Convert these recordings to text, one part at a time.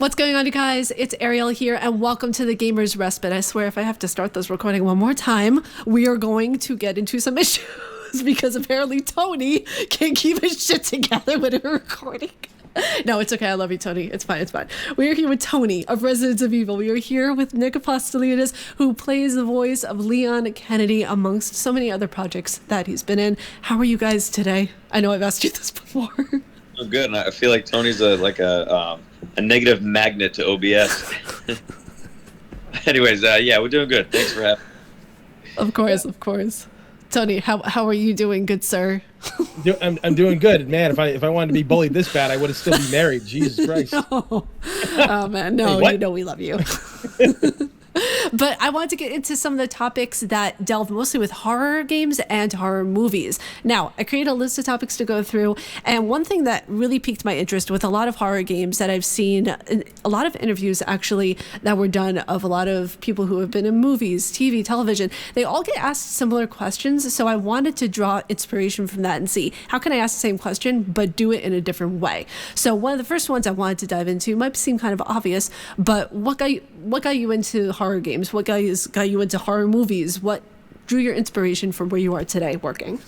What's going on, you guys? It's Ariel here, and welcome to the Gamers Respite. I swear, if I have to start this recording one more time, we are going to get into some issues because apparently Tony can't keep his shit together when we're recording. No, it's okay. I love you, Tony. It's fine. It's fine. We are here with Tony of Residents of Evil. We are here with Nick Apostolides, who plays the voice of Leon Kennedy, amongst so many other projects that he's been in. How are you guys today? I know I've asked you this before. I'm good, and I feel like Tony's a negative magnet to OBS. Anyways, yeah, we're doing good. Thanks for having me. Of course. Tony, how are you doing, good sir? I'm doing good, man. If I wanted to be bullied this bad, I would have still been married. Jesus Christ! No. Oh man, no, Wait, you know we love you. But I wanted to get into some of the topics that delve mostly with horror games and horror movies. Now, I created a list of topics to go through, and one thing that really piqued my interest with a lot of horror games that I've seen, a lot of interviews actually that were done of a lot of people who have been in movies, TV, television, they all get asked similar questions. So I wanted to draw inspiration from that and see how can I ask the same question but do it in a different way. So one of the first ones I wanted to dive into might seem kind of obvious, but what got you into horror games? What got you into horror movies? What drew your inspiration for where you are today working?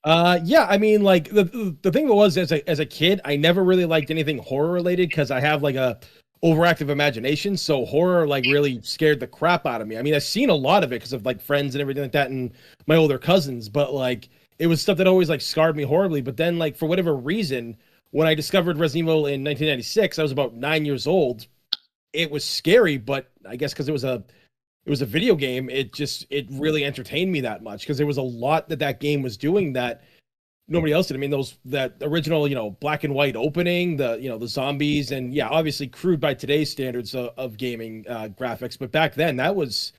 Yeah, I mean, like the thing was, as a kid, I never really liked anything horror related because I have like a overactive imagination. So horror like really scared the crap out of me. I mean, I've seen a lot of it because of like friends and everything like that and my older cousins, but like it was stuff that always like scarred me horribly. But then like for whatever reason, when I discovered Resident Evil in 1996, I was about 9 years old. It was scary, but I guess because it was a video game, it really entertained me that much because there was a lot that game was doing that nobody else did. I mean, that original, black and white opening, the zombies, and yeah, obviously crude by today's standards of gaming graphics, but back then that was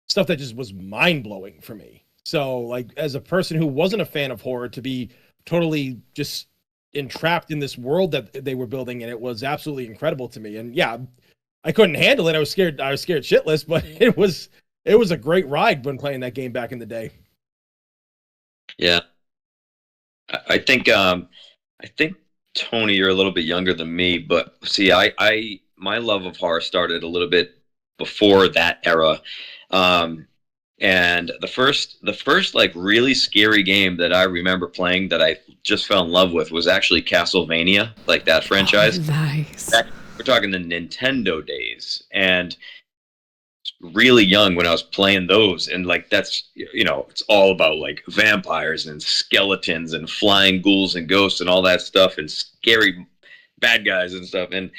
stuff that just was mind-blowing for me. So like as a person who wasn't a fan of horror, to be totally just entrapped in this world that they were building, and it was absolutely incredible to me. And yeah, I couldn't handle it. I was scared shitless, but it was a great ride when playing that game back in the day. Yeah, I think Tony, you're a little bit younger than me, but see, my love of horror started a little bit before that era. And the first like really scary game that I remember playing that I just fell in love with was actually Castlevania, like that franchise. Oh, nice. We're talking the Nintendo days, and really young when I was playing those, and like that's it's all about like vampires and skeletons and flying ghouls and ghosts and all that stuff and scary bad guys and stuff and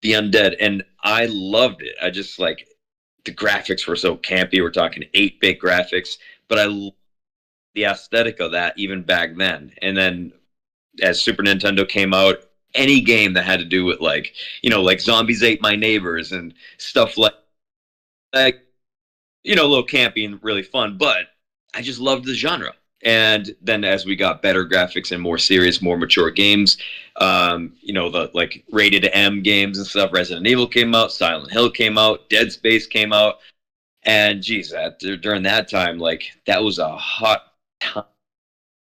the undead, and I loved it. I just like the graphics were so campy. We're talking 8-bit graphics, but I loved the aesthetic of that even back then. And then as Super Nintendo came out, any game that had to do with like Zombies Ate My Neighbors and stuff like a little campy and really fun, but I just loved the genre. And then as we got better graphics and more serious, more mature games, the like rated M games and stuff, Resident Evil came out, Silent Hill came out, Dead Space came out, and geez, during that time, like that was a hot time,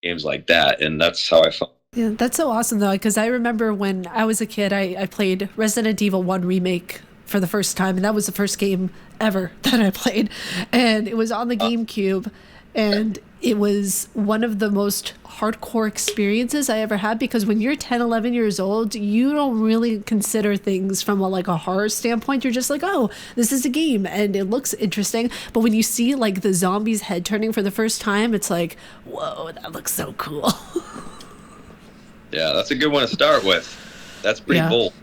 games like that, and that's how I felt. Yeah, that's so awesome though, because I remember when I was a kid, I played Resident Evil 1 Remake for the first time, and that was the first game ever that I played, and it was on the GameCube, and it was one of the most hardcore experiences I ever had, because when you're 10, 11 years old, you don't really consider things from a horror standpoint. You're just like, oh, this is a game and it looks interesting. But when you see like the zombie's head turning for the first time, it's like, whoa, that looks so cool. Yeah, that's a good one to start with. That's pretty bold.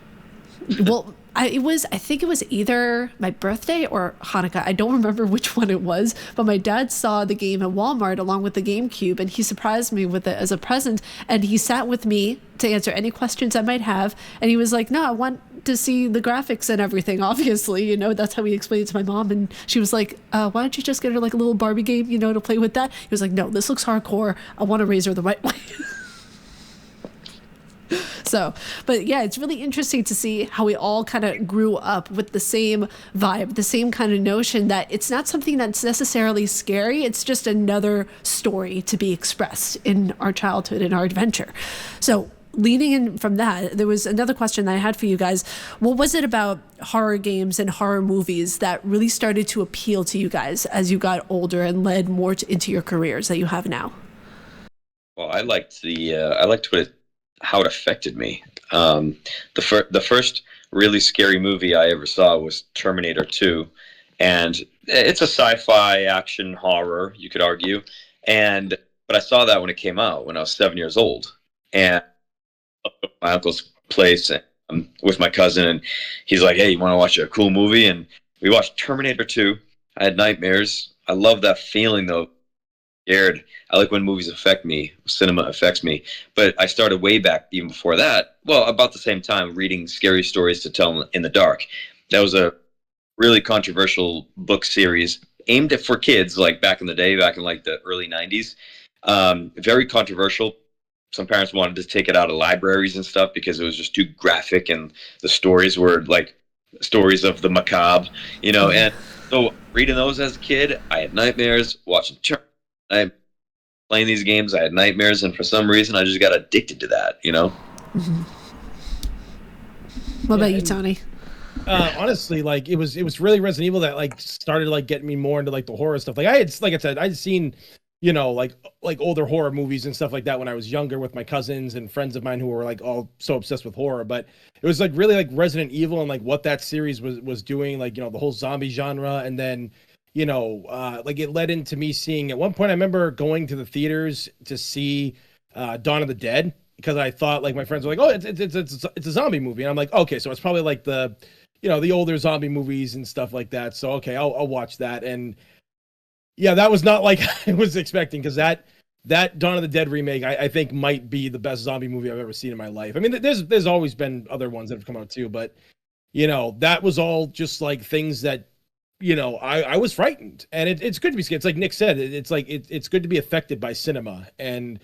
Well, I think it was either my birthday or Hanukkah. I don't remember which one it was, but my dad saw the game at Walmart along with the GameCube, and he surprised me with it as a present. And he sat with me to answer any questions I might have. And he was like, no, I want to see the graphics and everything. Obviously, that's how he explained it to my mom. And she was like, why don't you just get her like a little Barbie game, to play with that? He was like, no, this looks hardcore. I want to raise her the right way. So, but yeah, it's really interesting to see how we all kind of grew up with the same vibe, the same kind of notion that it's not something that's necessarily scary. It's just another story to be expressed in our childhood, in our adventure. So leading in from that, there was another question that I had for you guys. What was it about horror games and horror movies that really started to appeal to you guys as you got older and led more into your careers that you have now? Well, I liked how it affected me. The first really scary movie I ever saw was Terminator 2, and it's a sci-fi action horror, you could argue, but I saw that when it came out when I was 7 years old, and my uncle's place with my cousin, and he's like, "Hey, you want to watch a cool movie?" And we watched Terminator 2. I had nightmares. I love that feeling though. Scared. I like when movies affect me. Cinema affects me. But I started way back even before that. Well, about the same time, reading scary stories to tell in the dark. That was a really controversial book series aimed for kids, like back in the day, back in like the early '90s. Very controversial. Some parents wanted to take it out of libraries and stuff because it was just too graphic, and the stories were like stories of the macabre, And so reading those as a kid, I had nightmares. Watching, I playing these games, I had nightmares, and for some reason, I just got addicted to that. Mm-hmm. What about you, Tony? Honestly, like it was really Resident Evil that like started like getting me more into like the horror stuff. Like I said, I'd seen like older horror movies and stuff like that when I was younger with my cousins and friends of mine who were like all so obsessed with horror. But it was like really like Resident Evil and like what that series was doing, like, the whole zombie genre. And then, like it led into me seeing, at one point I remember going to the theaters to see Dawn of the Dead, because I thought, like, my friends were like, "Oh, it's a zombie movie." And I'm like, "Okay, so it's probably like the older zombie movies and stuff like that. So okay, I'll watch that." And yeah, that was not like I was expecting, because that Dawn of the Dead remake, I think might be the best zombie movie I've ever seen in my life. I mean, there's always been other ones that have come out too, but that was all just like things that I was frightened, and it's good to be scared. It's like Nick said, it's like it's good to be affected by cinema, and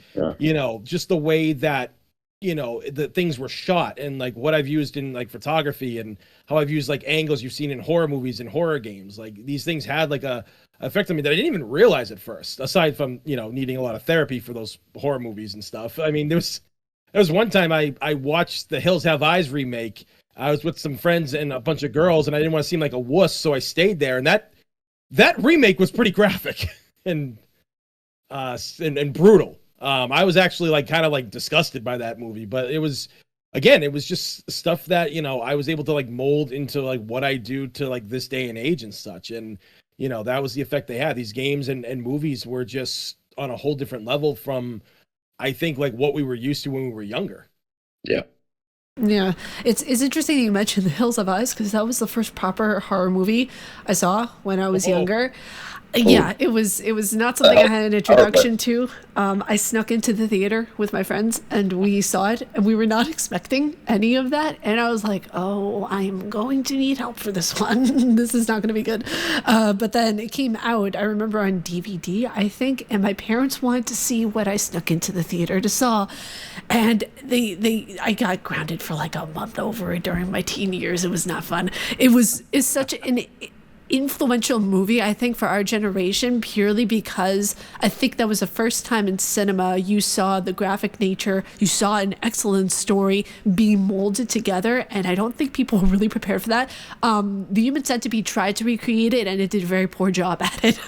just the way that the things were shot, and like what I've used in like photography, and how I've used like angles you've seen in horror movies and horror games. Like these things had like a effect on me that I didn't even realize at first, aside from needing a lot of therapy for those horror movies and stuff. I mean, there was one time I watched the Hills Have Eyes remake. I was with some friends and a bunch of girls, and I didn't want to seem like a wuss, so I stayed there. And that remake was pretty graphic and brutal. I was actually like kind of like disgusted by that movie, but it was just stuff that I was able to like mold into like what I do to like this day and age and such. And that was the effect they had. These games and movies were just on a whole different level from, I think, like what we were used to when we were younger. Yeah. Yeah, it's interesting that you mentioned The Hills Have Eyes, because that was the first proper horror movie I saw when I was younger. Yeah, it was not something I had an introduction to. I snuck into the theater with my friends, and we saw it, and we were not expecting any of that. And I was like, "Oh, I'm going to need help for this one. This is not going to be good." But then it came out, I remember, on DVD, I think, and my parents wanted to see what I snuck into the theater to saw, and I got grounded for like a month over it during my teen years. It was not fun. It's such an influential movie, I think, for our generation, purely because I think that was the first time in cinema you saw the graphic nature, you saw an excellent story being molded together, and I don't think people were really prepared for that. The Human Centipede tried to recreate it, and it did a very poor job at it.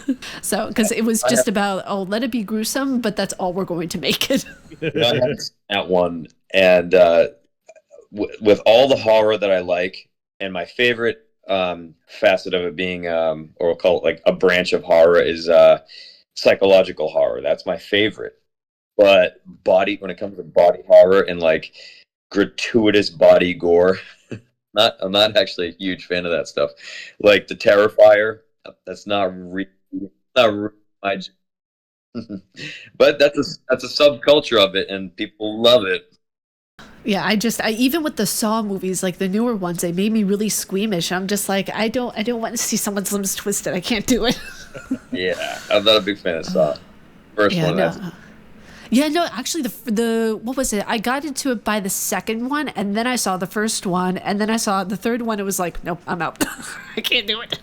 So, because it was just about, let it be gruesome, but that's all we're going to make it. I had that one, and with all the horror that I like, and my favorite facet of it being, or we'll call it like a branch of horror, is psychological horror. That's my favorite. But when it comes to body horror and like gratuitous body gore, I'm not actually a huge fan of that stuff. Like the Terrifier, that's not really my. But that's a subculture of it, and people love it. Yeah, I even with the Saw movies, like the newer ones, they made me really squeamish. I'm just like, I don't want to see someone's limbs twisted. I can't do it. Yeah, I'm not a big fan of Saw. First one. No. Yeah, no, actually, the what was it? I got into it by the second one, and then I saw the first one, and then I saw the third one. It was like, nope, I'm out. I can't do it.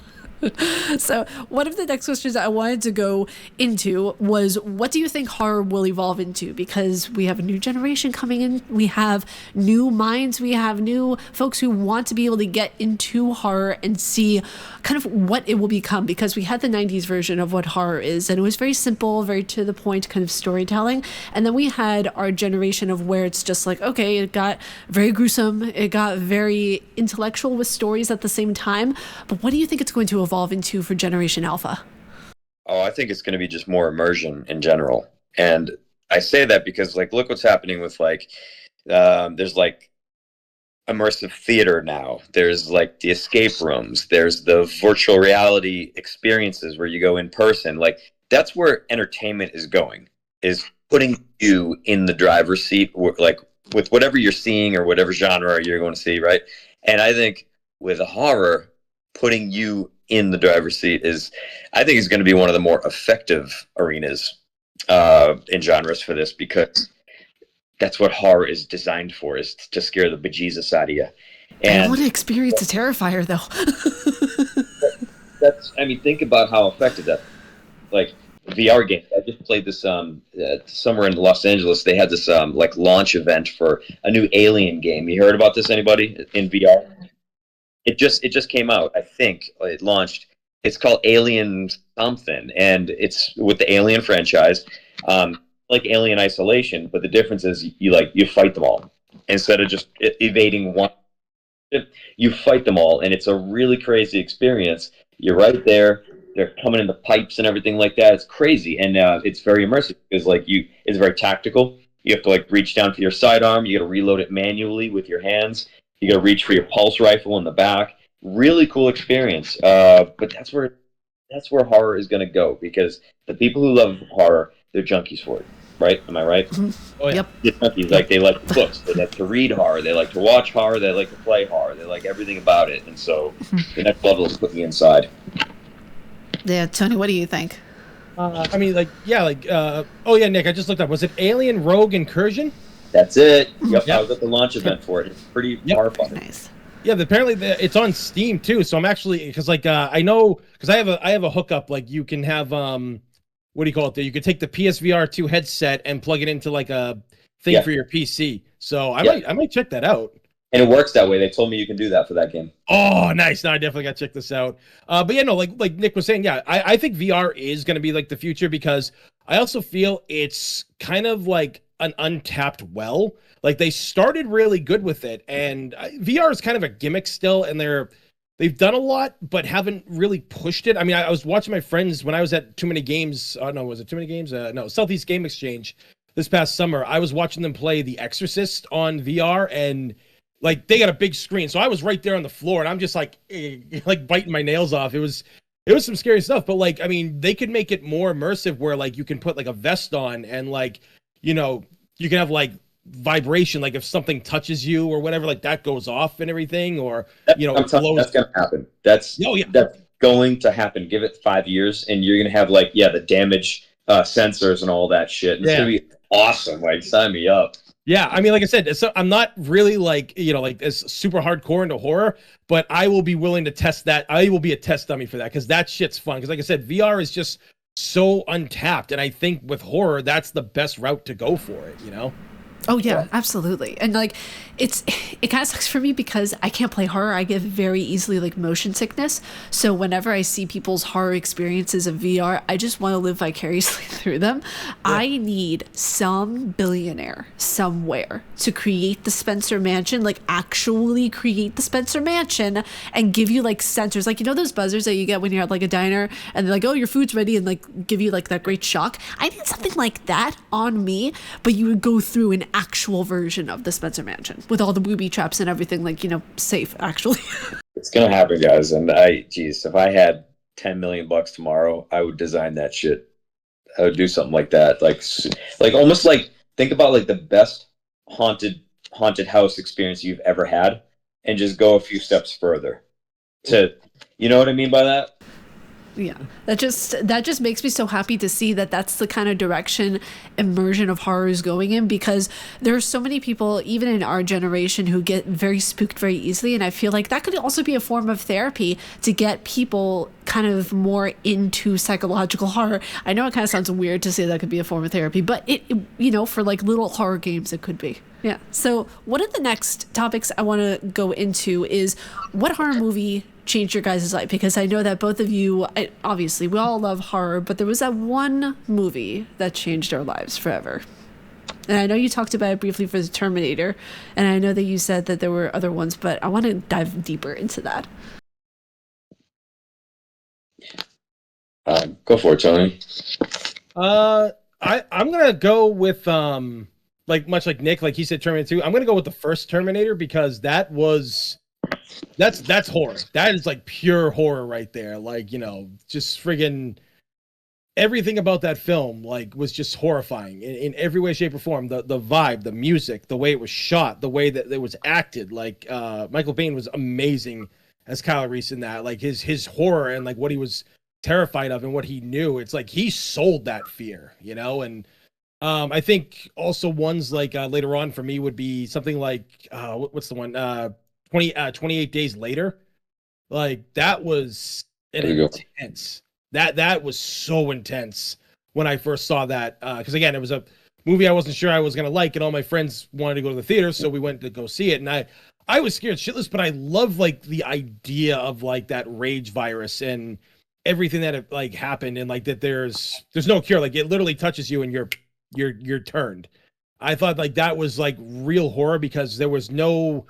So one of the next questions I wanted to go into was, what do you think horror will evolve into? Because we have a new generation coming in, we have new minds, we have new folks who want to be able to get into horror and see kind of what it will become. Because we had the 90s version of what horror is, and it was very simple, very to the point kind of storytelling. And then we had our generation of where it's just like, okay, it got very gruesome, it got very intellectual with stories at the same time. But what do you think it's going to evolve into for Generation Alpha? Oh, I think it's going to be just more immersion in general. And I say that because, like, look what's happening with, like, there's, like, immersive theater now. There's, like, the escape rooms. There's the virtual reality experiences where you go in person. Like, that's where entertainment is going, is putting you in the driver's seat, like, with whatever you're seeing or whatever genre you're going to see, right? And I think with horror, putting you in the driver's seat I think is going to be one of the more effective arenas in genres for this, because that's what horror is designed for, is to scare the bejesus out of you. And I want to experience a Terrifier, though. I mean, think about how effective that, like, VR game. I just played this somewhere in Los Angeles. They had this like launch event for a new Alien game. You heard about this, anybody, in VR? It just came out. I think it launched. It's called Alien something, and it's with the Alien franchise, like Alien Isolation. But the difference is you fight them all instead of just evading one. You fight them all, and it's a really crazy experience. You're right there. They're coming in the pipes and everything like that. It's crazy, and it's very immersive because it's very tactical. You have to, like, reach down for your sidearm. You got to reload it manually with your hands. You got to reach for your pulse rifle in the back. Really cool experience. But that's where horror is going to go, because the people who love horror, they're junkies for it, right? Am I right? Mm-hmm. Oh, yeah. Yep. They're junkies. Like, they like books. They like to read horror. They like to watch horror. They like to play horror. They like everything about it. And so the next level is putting you inside. Yeah, Tony, what do you think? I mean, like, yeah, like, oh yeah, Nick, I just looked up. Was it Alien Rogue Incursion? That's it. Yep. Yep. I was at the launch event for it. It's pretty horrifying. Nice. Yeah, apparently it's on Steam too. So I'm actually, because, like, I know, because I have a hookup. Like, you can have what do you call it? There, you could take the PSVR 2 headset and plug it into, like, a thing for your PC. So I might check that out. And it works that way. They told me you can do that for that game. Oh, nice. Now I definitely got to check this out. But yeah, no, like Nick was saying, yeah, I think VR is going to be, like, the future, because I also feel it's kind of like an untapped well. Like, they started really good with it, and VR is kind of a gimmick still, and they've done a lot, but haven't really pushed it. I mean, I was watching my friends when I was at Too Many Games. Oh, no, was it Too Many Games? No, Southeast Game Exchange this past summer. I was watching them play The Exorcist on VR, and, like, they got a big screen, so I was right there on the floor, and I'm just like biting my nails off. It was some scary stuff, but, like, I mean, they could make it more immersive, where, like, you can put, like, a vest on, and, like, you know, you can have, like, vibration, like if something touches you or whatever, like, that goes off and everything, or, you know, I'm telling you, that's gonna happen. That's going to happen. Give it 5 years, and you're gonna have, like, the damage sensors and all that shit. And it's gonna be awesome. Like, sign me up. Yeah, I mean, like I said, so I'm not really, like, like, as super hardcore into horror, but I will be willing to test that. I will be a test dummy for that, because that shit's fun. Because, like I said, VR is just so untapped, and I think with horror, that's the best route to go for it. Oh yeah, absolutely. And, like, it kind of sucks for me because I can't play horror. I get very easily, like, motion sickness. So whenever I see people's horror experiences of VR, I just want to live vicariously through them. Yeah. I need some billionaire somewhere to create the Spencer Mansion, like, actually create the Spencer Mansion and give you, like, sensors. Like, those buzzers that you get when you're at, like, a diner and they're like, oh, your food's ready, and, like, give you, like, that great shock. I need something like that on me, but you would go through an actual version of the Spencer Mansion with all the booby traps and everything, like, safe, actually. It's gonna happen, guys. And if I had $10 million tomorrow, I would design that shit. I would do something like that, like almost, like, think about, like, the best haunted house experience you've ever had, and just go a few steps further. You know what I mean by that? Yeah, that just makes me so happy to see that that's the kind of direction immersion of horror is going in, because there are so many people, even in our generation, who get very spooked very easily, and I feel like that could also be a form of therapy to get people kind of more into psychological horror. I know it kind of sounds weird to say that could be a form of therapy, but it you know, for like little horror games, it could be. Yeah. So one of the next topics I want to go into is what horror movie changed your guys' life? Because I know that both of you, obviously, we all love horror, but there was that one movie that changed our lives forever. And I know you talked about it briefly for the Terminator, and I know that you said that there were other ones, but I want to dive deeper into that. Go for it, Tony. I'm gonna go with like much like Nick, like he said Terminator 2. I'm gonna go with the first Terminator because that's horror. That is like pure horror right there. Like, you know, just friggin' everything about that film like was just horrifying in every way, shape, or form. The vibe, the music, the way it was shot, the way that it was acted. Like Michael Biehn was amazing as Kyle Reese in that. Like his horror and like what he was terrified of and what he knew. It's like he sold that fear, you know. And I think also ones like later on for me would be something like what's the one 28 Days Later. Like that was intense. That was so intense when I first saw that because again it was a movie I wasn't sure I was gonna like, and all my friends wanted to go to the theater, so we went to go see it. And I was scared shitless, but I love like the idea of like that rage virus and everything that it, like happened, and like that there's no cure. Like it literally touches you and you're turned. I thought like that was like real horror because there was no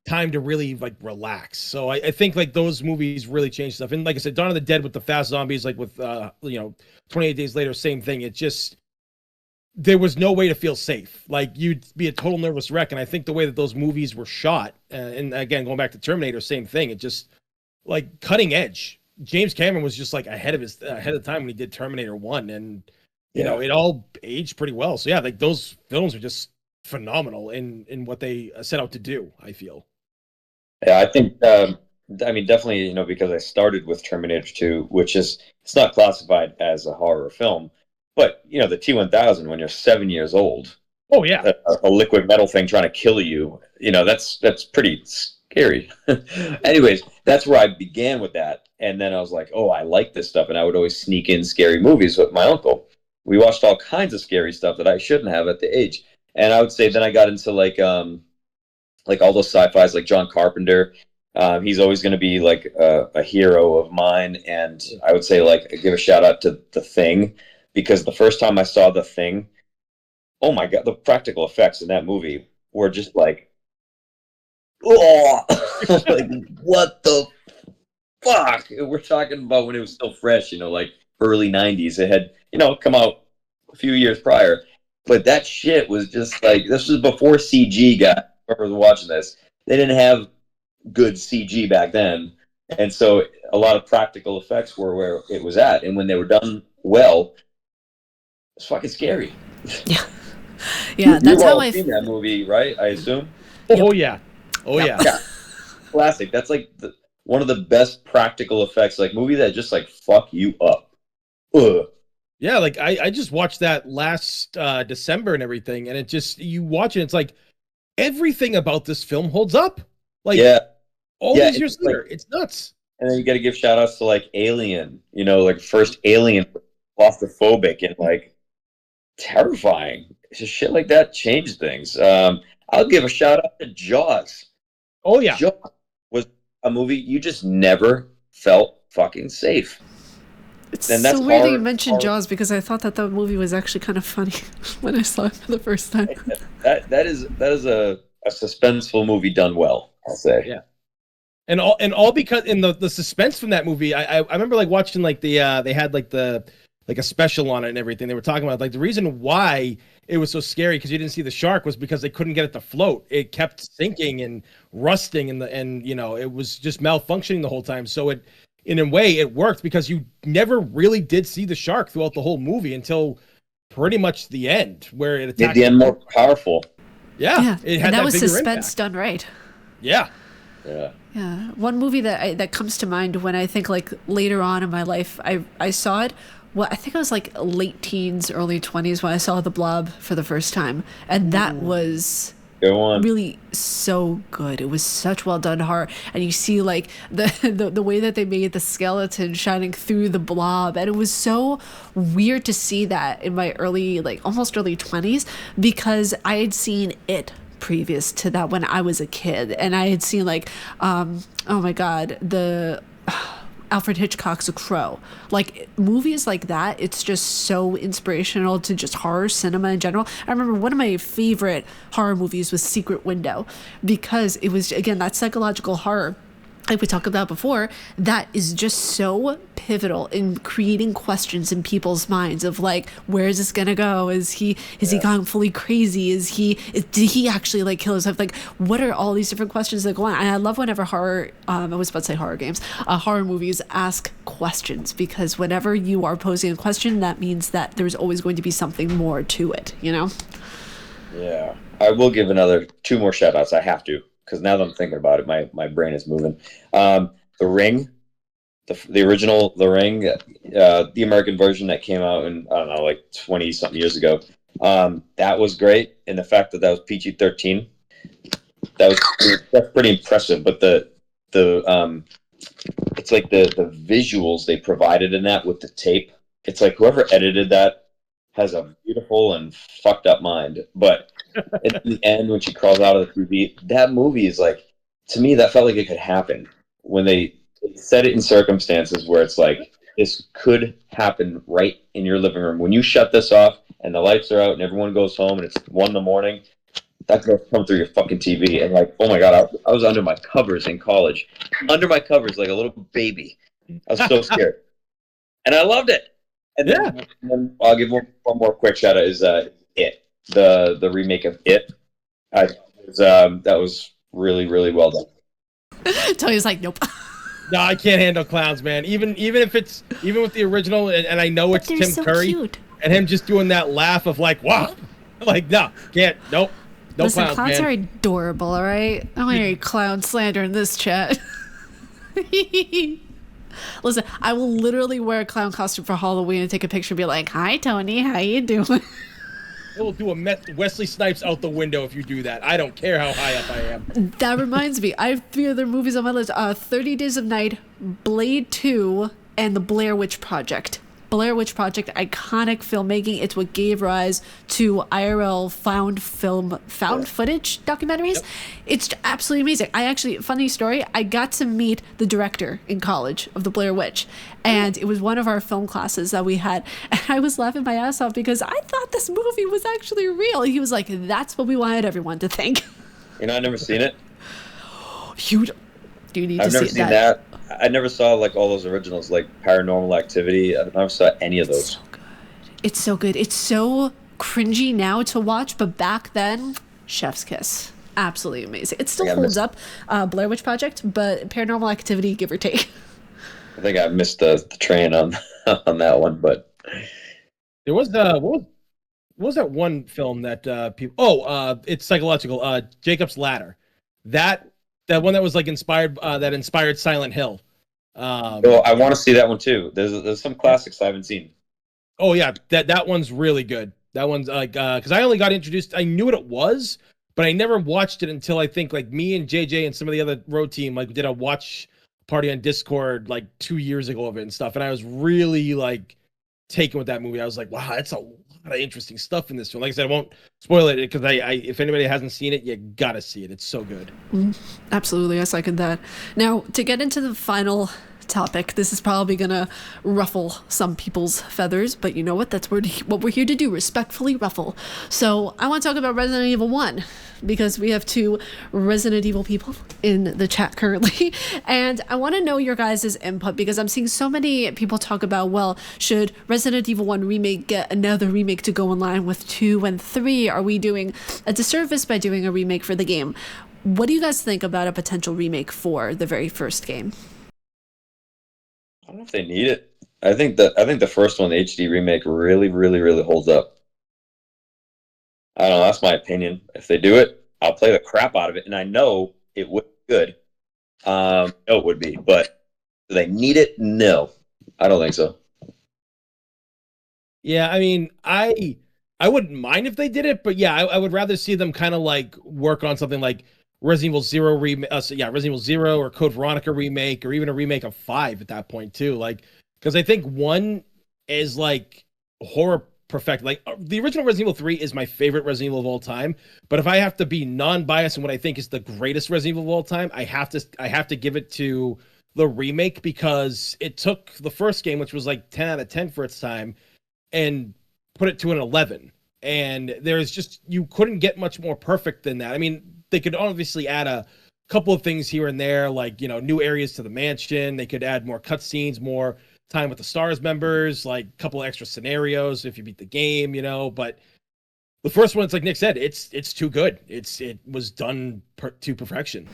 time to really like relax. So I think like those movies really changed stuff. And like I said, Dawn of the Dead with the fast zombies, like with 28 Days Later, same thing. It just there was no way to feel safe. Like you'd be a total nervous wreck. And I think the way that those movies were shot, and again going back to Terminator, same thing. It just like cutting edge. James Cameron was just like ahead of time when he did Terminator 1, and you know it all aged pretty well. So yeah, like those films are just phenomenal in what they set out to do, I feel. Yeah, I think I mean definitely, you know, because I started with Terminator 2, which is it's not classified as a horror film, but you know, the T-1000 when you're 7 years old. Oh yeah. A liquid metal thing trying to kill you, you know, that's pretty scary. Anyways, that's where I began with that. And then I was like, oh, I like this stuff. And I would always sneak in scary movies with my uncle. We watched all kinds of scary stuff that I shouldn't have at the age. And I would say then I got into like all those sci-fis like John Carpenter. He's always going to be like a hero of mine. And I would say like I give a shout out to The Thing, because the first time I saw The Thing, oh my God, the practical effects in that movie were just like, oh, like what the fuck? We're talking about when it was still fresh, you know, like early 90s. It had, you know, come out a few years prior. But that shit was just like, this was before CG got, whoever was watching this, they didn't have good CG back then. And so a lot of practical effects were where it was at. And when they were done well, it's fucking scary. Yeah. Yeah, that's how I've seen that movie, right? I assume. Oh yeah. Oh yeah. Classic. That's like one of the best practical effects, like movie that just like fuck you up. Ugh. Yeah, like I just watched that last December and everything, and it just you watch it, it's like everything about this film holds up. Like all these years later, like, it's nuts. And then you got to give shout outs to like Alien, you know, like first Alien, claustrophobic and like terrifying. Just shit like that changed things. I'll give a shout out to Jaws. Oh yeah, Jaws was a movie you just never felt fucking safe. It's so weird that you mentioned Jaws, because I thought that movie was actually kind of funny when I saw it for the first time. That is a suspenseful movie done well, I'll say. Yeah. And all because in the suspense from that movie, I remember like watching like the they had like a special on it and everything. They were talking about like the reason why it was so scary because you didn't see the shark was because they couldn't get it to float. It kept sinking and rusting and you know, it was just malfunctioning the whole time. So it, in a way, it worked because you never really did see the shark throughout the whole movie until pretty much the end, where it attacked. The end more powerful. Yeah, it had that was bigger suspense impact. done right. Yeah. Yeah. One movie that comes to mind when I think like later on in my life, I saw it. Well, I think I was like late teens, early 20s when I saw The Blob for the first time, and that was Go on. really so good. It was such well done horror, and you see like the way that they made the skeleton shining through the blob, and it was so weird to see that in my early, like almost early 20s, because I had seen it previous to that when I was a kid, and I had seen like oh my god, the Alfred Hitchcock's A Crow. Like movies like that, it's just so inspirational to just horror cinema in general. I remember one of my favorite horror movies was Secret Window, because it was, again, that psychological horror like we talked about before, that is just so pivotal in creating questions in people's minds of like, where is this gonna go? Is he gone fully crazy? Did he actually like kill himself? Like, what are all these different questions that go on? And I love whenever horror, I was about to say horror games, horror movies ask questions, because whenever you are posing a question, that means that there's always going to be something more to it, you know? Yeah. I will give another two more shout outs. I have to, because now that I'm thinking about it, my brain is moving. The Ring, the original The Ring, the American version that came out in, I don't know, like 20 something years ago. That was great. And the fact that was PG-13, that's pretty impressive. But the it's like the visuals they provided in that with the tape. It's like whoever edited that has a beautiful and fucked up mind. But in the end, when she crawls out of the TV, that movie is like, to me, that felt like it could happen when they set it in circumstances where it's like this could happen right in your living room when you shut this off and the lights are out and everyone goes home and it's 1 in the morning. That girl come through your fucking TV and like, oh my god, I was under my covers in college, under my covers like a little baby. I was so scared, and I loved it. And then I'll give one more quick shout out is It, the remake of It. That was really really well done. Tony's like, nope. No, I can't handle clowns, man. Even with the original, and I know it's They're Tim so Curry, cute. and him just doing that laugh of like, wow, like no, can't, nope, no Listen, clowns, clowns man. are adorable, all right? I don't want any clown slander in this chat. Listen, I will literally wear a clown costume for Halloween and take a picture and be like, hi, Tony, how you doing? It will do a Wesley Snipes out the window if you do that. I don't care how high up I am. That reminds me, I have 3 other movies on my list. 30 Days of Night, Blade 2, and The Blair Witch Project. Blair Witch Project, iconic filmmaking. It's what gave rise to IRL found footage documentaries. Yep. It's absolutely amazing. I actually, funny story, I got to meet the director in college of The Blair Witch, and it was one of our film classes that we had, and I was laughing my ass off because I thought this movie was actually real. He was like, that's what we wanted everyone to think. You know, I've never seen it. You need I've to never see seen that. I never saw like all those originals, like Paranormal Activity. I never saw any of those. So good. It's so good. It's so cringy now to watch, but back then, chef's kiss. Absolutely amazing. It still holds up, Blair Witch Project, but Paranormal Activity, give or take. I think I missed the train on on that one, but There was what was that one film that people? Oh, it's psychological. Jacob's Ladder. That one that was like inspired that inspired Silent Hill. well, I want to see that one too. There's some classics I haven't seen. Oh yeah, that one's really good. That one's like because I only got introduced. I knew what it was, but I never watched it until I think like me and JJ and some of the other road team like did a watch party on Discord like 2 years ago of it and stuff. And I was really like taken with that movie. I was like, wow, that's a lot of interesting stuff in this film. Like I said, I won't spoil it because I if anybody hasn't seen it, you gotta see it. It's so good. Absolutely, I second that. Now, to get into the final topic, this is probably gonna ruffle some people's feathers, but you know what? That's what we're here to do, respectfully ruffle. So I want to talk about Resident Evil 1, because we have 2 Resident Evil people in the chat currently, and I want to know your guys' input, because I'm seeing so many people talk about, well, should Resident Evil 1 remake get another remake to go in line with 2 and 3? Are we doing a disservice by doing a remake for the game? What do you guys think about a potential remake for the very first game? I don't know if they need it. I think the first one, the HD remake, really, really, really holds up. I don't know. That's my opinion. If they do it, I'll play the crap out of it, and I know it would be good. No, it would be, but do they need it? No, I don't think so. Yeah, I mean, I wouldn't mind if they did it, but yeah, I would rather see them kind of like work on something like Resident Evil Zero Resident Evil Zero or Code Veronica remake, or even a remake of 5 at that point too. Like, because I think 1 is like horror perfect. Like the original Resident Evil 3 is my favorite Resident Evil of all time. But if I have to be non-biased in what I think is the greatest Resident Evil of all time, I have to give it to the remake, because it took the first game, which was like 10 out of 10 for its time, and put it to an 11. And there's just, you couldn't get much more perfect than that. I mean, they could obviously add a couple of things here and there, like, you know, new areas to the mansion. They could add more cutscenes, more time with the STARS members, like a couple of extra scenarios if you beat the game, you know. But the first one, it's like Nick said, it's too good. It was done to perfection.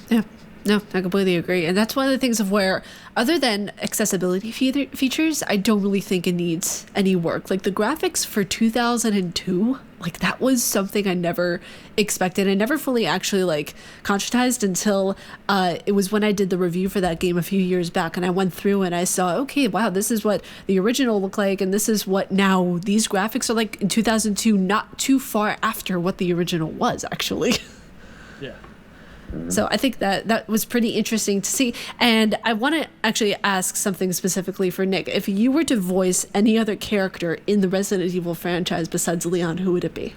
Yeah. No, I completely agree. And that's one of the things of where, other than accessibility features, I don't really think it needs any work. Like the graphics for 2002, like that was something I never expected. I never fully actually like conscientized until it was when I did the review for that game a few years back, and I went through and I saw, okay, wow, this is what the original looked like, and this is what now these graphics are like in 2002, not too far after what the original was, actually. Yeah. So I think that was pretty interesting to see. And I want to actually ask something specifically for Nick. If you were to voice any other character in the Resident Evil franchise besides Leon, who would it be?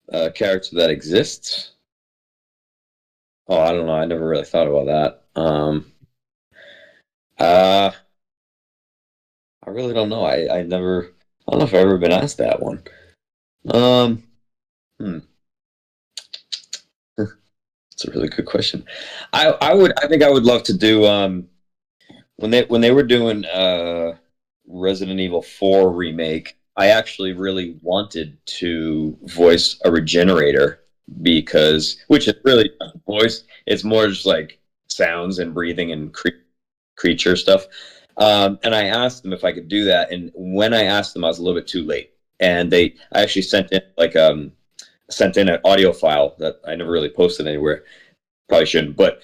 A character that exists? Oh, I don't know. I never really thought about that. I really don't know. I don't know if I've ever been asked that one. That's a really good question. I think I would love to do when they were doing Resident Evil 4 remake. I actually really wanted to voice a regenerator, which is really not a voice. It's more just like sounds and breathing and creature stuff. And I asked them if I could do that, and when I asked them, I was a little bit too late. And I actually sent in an audio file that I never really posted anywhere. Probably shouldn't, but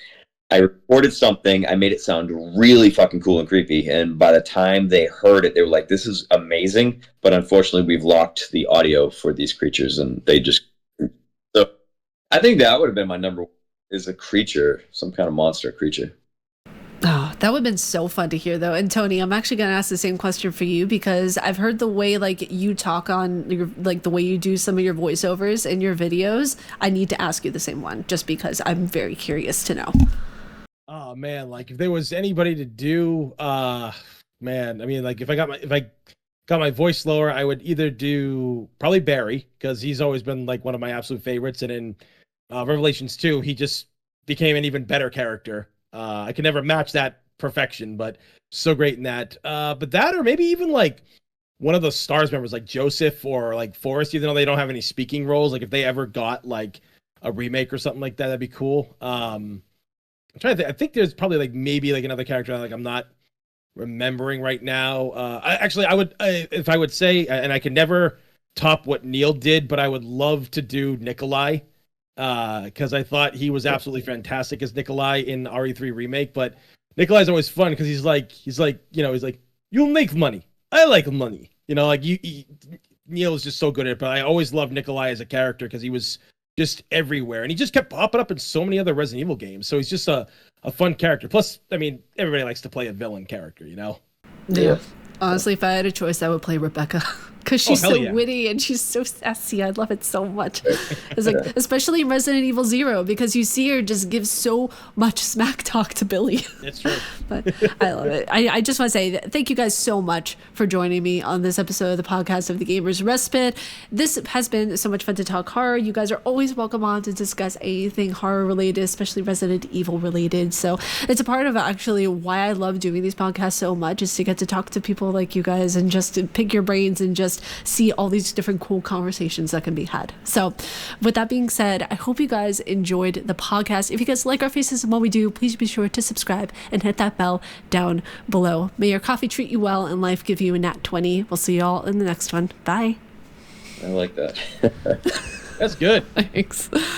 I recorded something. I made it sound really fucking cool and creepy. And by the time they heard it, they were like, "This is amazing." But unfortunately, we've locked the audio for these creatures, and they just. So, I think that would have been my number one, is a creature, some kind of monster creature. Oh, that would have been so fun to hear, though. And Tony, I'm actually going to ask the same question for you, because I've heard the way like you talk on your, like the way you do some of your voiceovers in your videos. I need to ask you the same one, just because I'm very curious to know. Oh man, like if there was anybody to do, man, I mean, like if I got my voice lower, I would either do probably Barry, because he's always been like one of my absolute favorites, and in Revelations 2, he just became an even better character. I can never match that perfection, but so great in that. But that, or maybe even like one of the STARS members, like Joseph or like Forrest, even though they don't have any speaking roles. Like if they ever got like a remake or something like that, that'd be cool. I'm trying to think. I think there's probably like maybe like another character like I'm not remembering right now. I would, if I would say, and I can never top what Neil did, but I would love to do Nikolai. Because I thought he was absolutely fantastic as Nikolai in RE3 remake. But Nikolai's always fun because he's like, you'll make money. I like money. You know, like Neil is just so good at it. But I always loved Nikolai as a character because he was just everywhere, and he just kept popping up in so many other Resident Evil games. So he's just a fun character. Plus, I mean, everybody likes to play a villain character, you know? Yeah. Honestly, if I had a choice, I would play Rebecca, because she's so witty and she's so sassy. I love it so much. It's like, especially in Resident Evil 0, because you see her just give so much smack talk to Billy. That's true. But I love it. I just want to say thank you guys so much for joining me on this episode of the podcast of the Gamers Respite. This has been so much fun to talk horror. You guys are always welcome on to discuss anything horror related, especially Resident Evil related. So it's a part of actually why I love doing these podcasts so much, is to get to talk to people like you guys and just to pick your brains and just see all these different cool conversations that can be had. So with that being said, I hope you guys enjoyed the podcast. If you guys like our faces and what we do, please be sure to subscribe and hit that bell down below. May your coffee treat you well and life give you a nat 20. We'll see you all in the next one. Bye. I like that. That's good. Thanks.